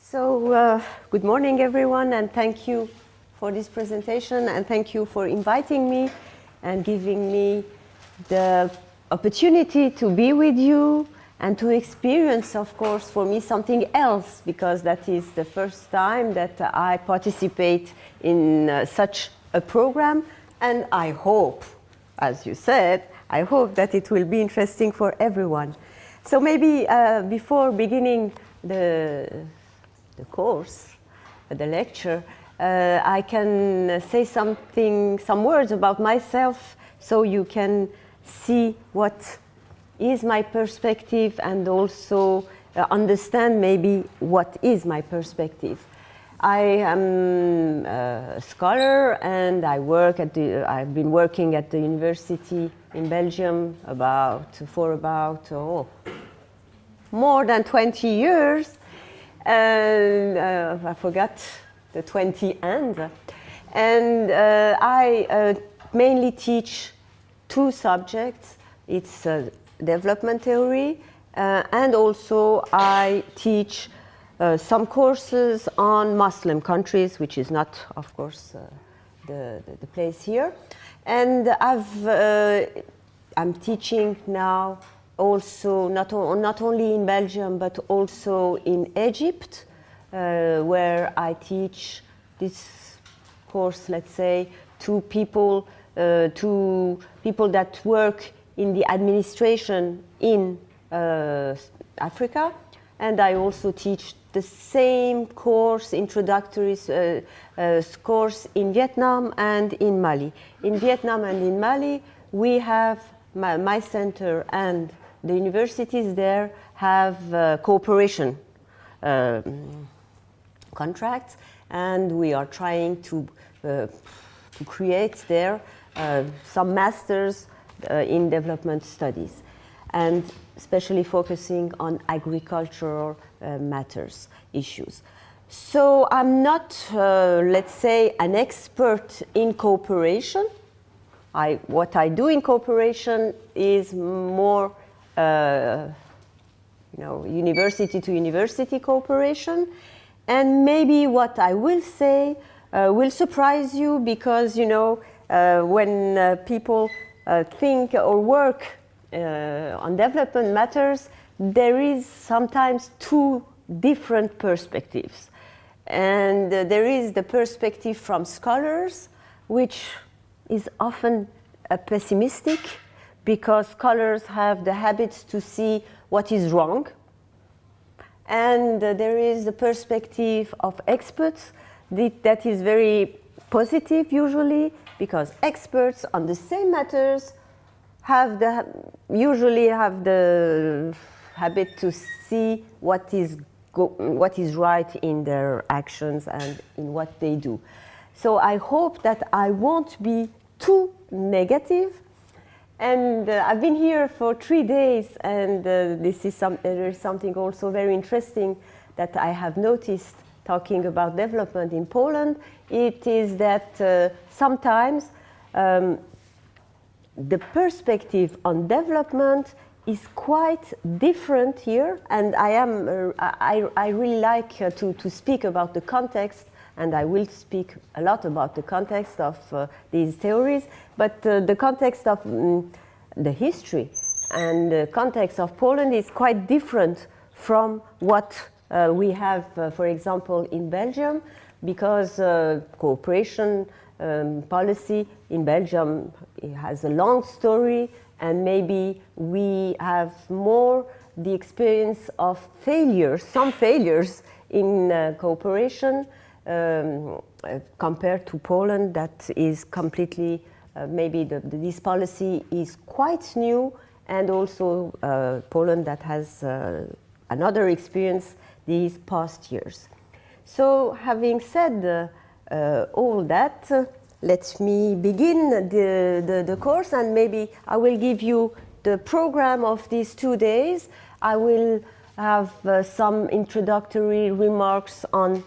Good morning, everyone, and thank you for this presentation, and thank you for inviting me and giving me the opportunity to be with you and to experience, of course, for me something else, because that is the first time that I participate in such a program, and I hope, as you said, I hope that it will be interesting for everyone. So maybe before beginning the course, the lecture, I can say some words about myself so you can see what is my perspective and also understand maybe what is my perspective. I am a scholar and I've been working at the university in Belgium for about more than 20 years. And I forgot the 20 and I mainly teach two subjects. It's development theory and also I teach some courses on Muslim countries, which is not, of course, the place here. And I'm teaching now also not only in Belgium but also in Egypt, where I teach this course, let's say, to people that work in the administration in Africa, and I also teach the same course, introductory course in Vietnam and in Mali. In Vietnam and in Mali, we have my center and the universities there have cooperation contracts, and we are trying to create there some masters in development studies, and especially focusing on agricultural matters, issues. So I'm not, let's say, an expert in cooperation. What I do in cooperation is more university to university cooperation, and maybe what I will say will surprise you, because when people think or work on development matters, there is sometimes two different perspectives, and there is the perspective from scholars, which is often pessimistic, because scholars have the habits to see what is wrong. And there is the perspective of experts that is very positive usually, because experts on the same matters usually have the habit to see what is right in their actions and in what they do. So I hope that I won't be too negative. And I've been here for 3 days, and there is something also very interesting that I have noticed talking about development in Poland. It is that sometimes the perspective on development is quite different here, and I really like to speak about the context, and I will speak a lot about the context of these theories, but the context of the history and the context of Poland is quite different from what we have, for example, in Belgium, because cooperation policy in Belgium has a long story, and maybe we have more the experience of failures, some failures in cooperation, compared to Poland, that is completely, maybe this policy is quite new, and also Poland that has another experience these past years. So having said all that, let me begin the course, and maybe I will give you the program of these 2 days. I will have some introductory remarks on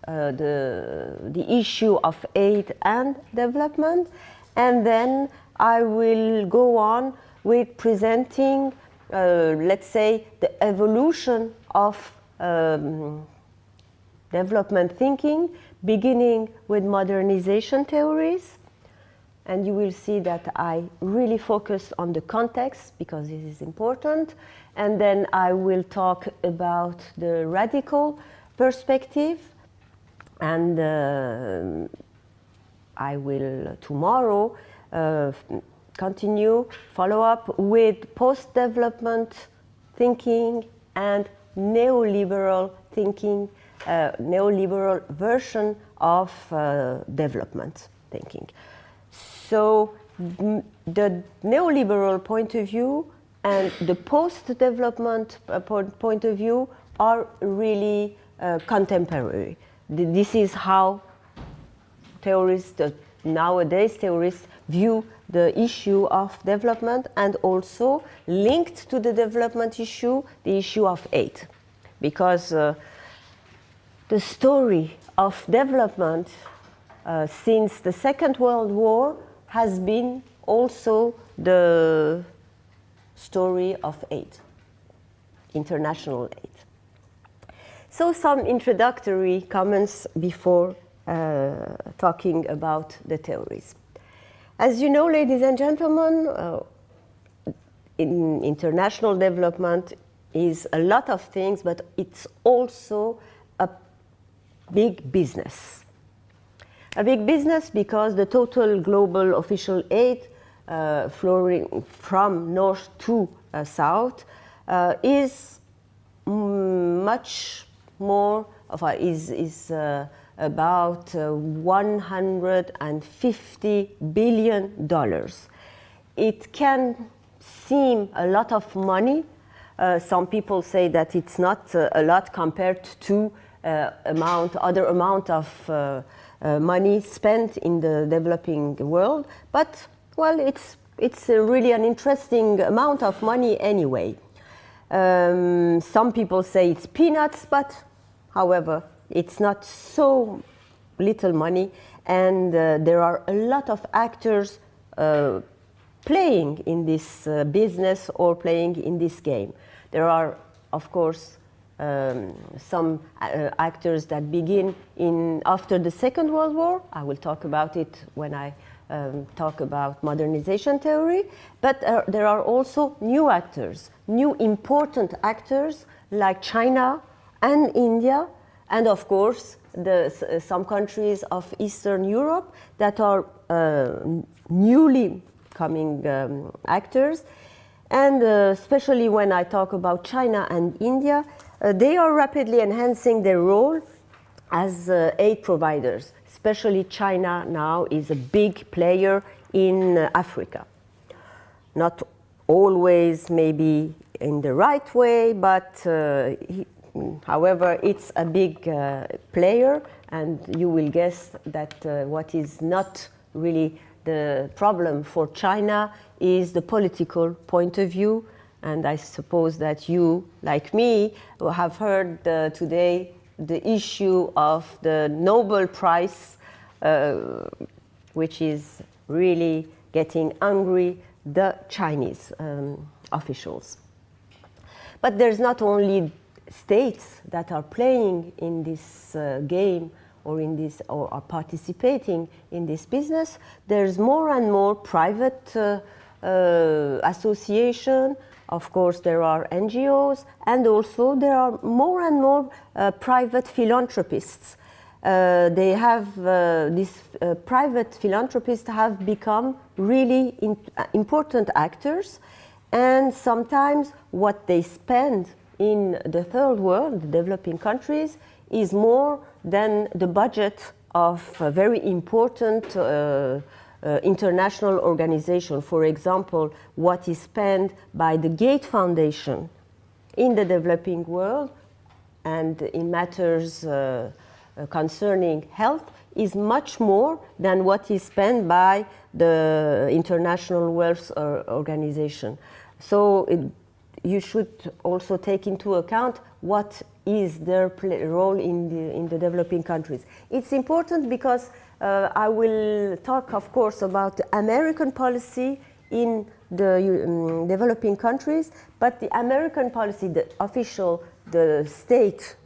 the issue of aid and development, and then I will go on with presenting, let's say, the evolution of development thinking, beginning with modernization theories. And you will see that I really focus on the context because this is important. And then I will talk about the radical perspective. And I will tomorrow follow up with post-development thinking and neoliberal thinking, neoliberal version of development thinking. So the neoliberal point of view and the post-development point of view are really contemporary. This is how nowadays theorists view the issue of development, and also linked to the development issue, the issue of aid. Because the story of development since the Second World War has been also the story of aid, international aid. So some introductory comments before talking about the theories. As you know, ladies and gentlemen, in international development is a lot of things, but it's also a big business. A big business because the total global official aid flowing from north to south is much more of is about $150 billion. It can seem a lot of money. Some people say that it's not a lot compared to other amount of money spent in the developing world, but well, it's really an interesting amount of money anyway. Some people say it's peanuts, but however, it's not so little money, and there are a lot of actors playing in this business or playing in this game. There are, of course, some actors that begin after the Second World War. I will talk about it when I talk about modernization theory, but there are also new actors, new important actors like China and India, and of course some countries of Eastern Europe that are newly coming actors. And especially when I talk about China and India, they are rapidly enhancing their role as aid providers. Especially China now is a big player in Africa. Not always maybe in the right way, but however, it's a big player, and you will guess that what is not really the problem for China is the political point of view. And I suppose that you, like me, have heard today the issue of the Nobel Prize, which is really getting angry the Chinese officials. But there's not only states that are playing in this game or are participating in this business. There's more and more private association. Of course, there are NGOs, and also there are more and more private philanthropists. These private philanthropists have become really important actors, and sometimes what they spend in the third world, the developing countries, is more than the budget of a very important international organization. For example, what is spent by the Gates Foundation in the developing world and in matters concerning health is much more than what is spent by the International Wealth Organization. So you should also take into account what is their role in the developing countries. It's important because I will talk, of course, about the American policy in the developing countries, but the American policy, the official, the state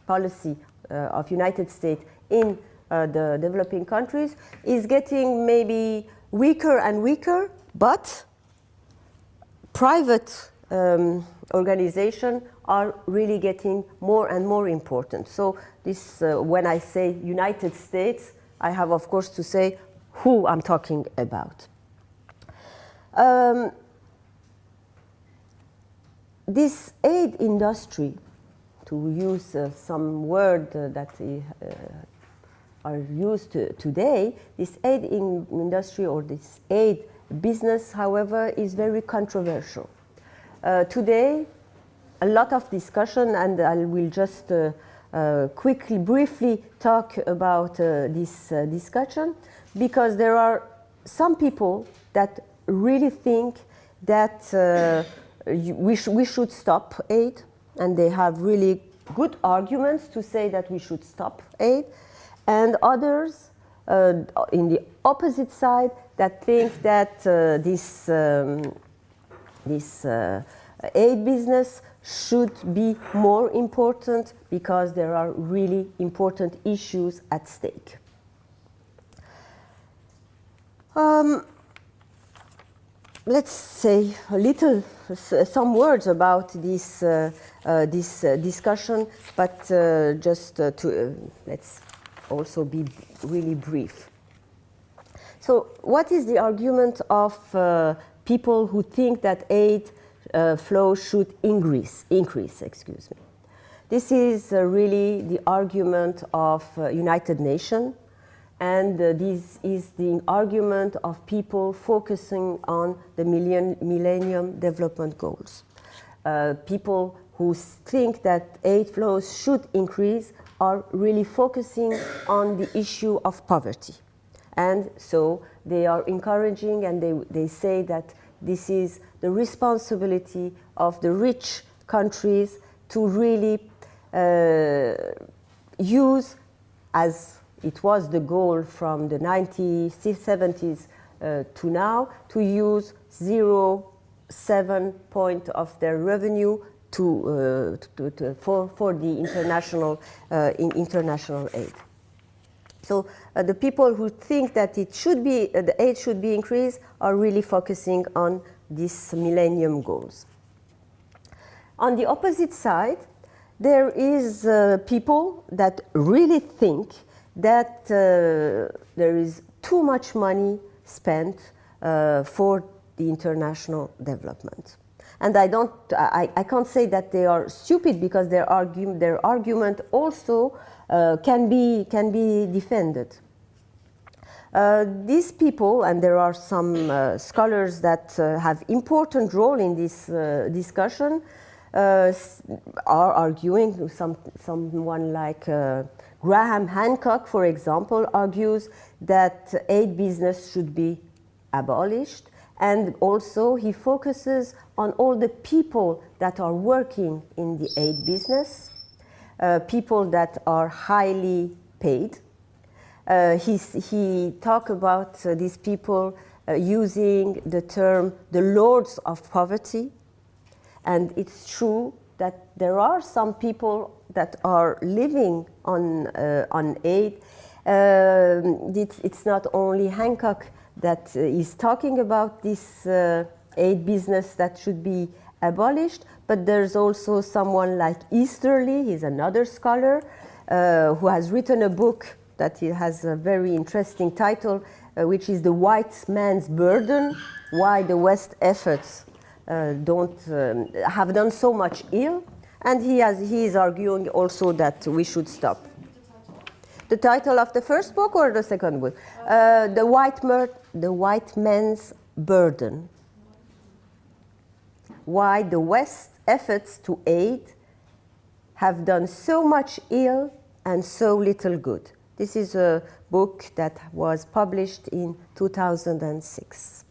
policy of United States in the developing countries is getting maybe weaker and weaker, but private organizations are really getting more and more important. So this, when I say United States, I have of course to say who I'm talking about. This aid industry, to use some word that are used today, this aid industry or this aid business, however, is very controversial. Today, a lot of discussion, and I will just quickly, briefly talk about this discussion, because there are some people that really think that we should stop aid, and they have really good arguments to say that we should stop aid, and others in the opposite side that think that this aid business should be more important because there are really important issues at stake. Let's say some words about this discussion, but just let's also be really brief. So, what is the argument of people who think that aid flow should increase? Excuse me. This is really the argument of United Nations. And this is the argument of people focusing on the Millennium Development Goals. People who think that aid flows should increase are really focusing on the issue of poverty. And so they are encouraging, and they say that this is the responsibility of the rich countries to really use, as it was the goal from the 1970s to now, to use 0.7 point of their revenue for the international aid. So the people who think that the aid should be increased are really focusing on these Millennium Goals. On the opposite side, there is people that really think that there is too much money spent for the international development. And I can't say that they are stupid, because their argument also can be defended. These people, and there are some scholars that have important role in this discussion, are arguing. Someone like Graham Hancock, for example, argues that aid business should be abolished, and also he focuses on all the people that are working in the aid business, people that are highly paid. He talks about these people using the term the lords of poverty, and it's true that there are some people that are living on aid. It's not only Hancock that is talking about this aid business that should be abolished, but there's also someone like Easterly. He's another scholar who has written a book that has a very interesting title, which is The White Man's Burden: Why the West Efforts have done so much ill. And he is arguing also that we should stop. The title of the first book or the second book? The White Man's Burden. Why the West's efforts to aid have done so much ill and so little good. This is a book that was published in 2006.